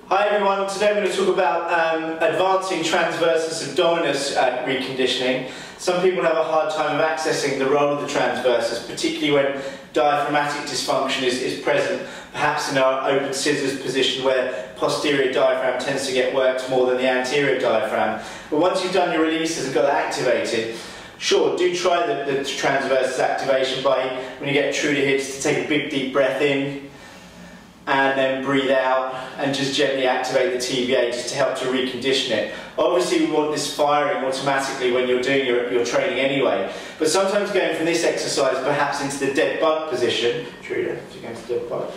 Hi everyone, today I'm going to talk about advancing transversus abdominus reconditioning. Some people have a hard time of accessing the role of the transversus, particularly when diaphragmatic dysfunction is present, perhaps in our open scissors position where posterior diaphragm tends to get worked more than the anterior diaphragm. But once you've done your releases and got that activated, sure, do try the transversus activation by, when you get true to hips, to take a big deep breath in and then breathe out and just gently activate the TVA just to help to recondition it. Obviously we want this firing automatically when you're doing your training anyway, but sometimes going from this exercise perhaps into the dead bug position, Truda, if you go into dead bug.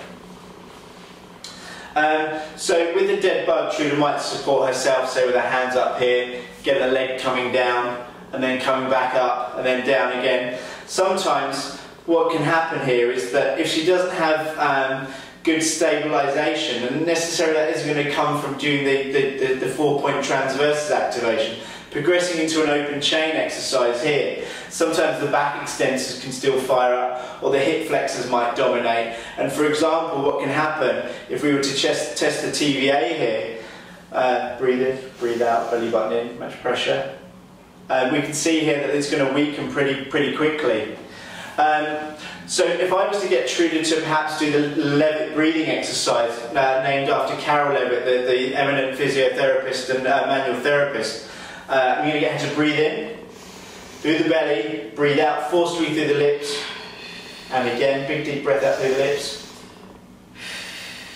So with the dead bug, Truda might support herself, say with her hands up here, get the leg coming down and then coming back up and then down again. Sometimes what can happen here is that if she doesn't have good stabilisation, and necessarily that isn't going to come from doing the 4-point transversus activation, progressing into an open chain exercise here, sometimes the back extensors can still fire up or the hip flexors might dominate. And for example, what can happen if we were to test the TVA here, breathe in, breathe out, belly button in, much pressure, we can see here that it's going to weaken pretty quickly. So if I was to get Truda to perhaps do the Lewit breathing exercise, named after Carol Lewit, the eminent physiotherapist and manual therapist, I'm going to get her to breathe in, through the belly, breathe out forcefully through the lips, and again, big deep breath out through the lips.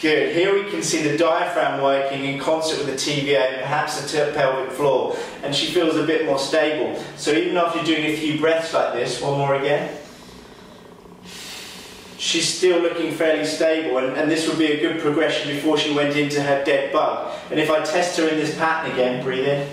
Good. Here we can see the diaphragm working in concert with the TVA and perhaps the pelvic floor, and she feels a bit more stable. So even after doing a few breaths like this, one more again, she's still looking fairly stable, and this would be a good progression before she went into her dead bug. And if I test her in this pattern again, breathe in,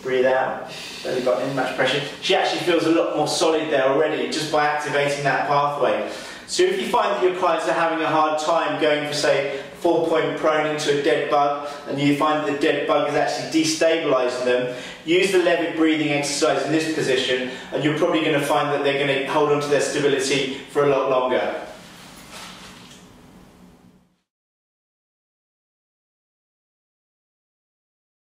breathe out, belly button in, match pressure, she actually feels a lot more solid there already just by activating that pathway. So if you find that your clients are having a hard time going for, say, 4-point prone into a dead bug, and you find that the dead bug is actually destabilising them, use the Lewit breathing exercise in this position, and you're probably going to find that they're going to hold on to their stability for a lot longer.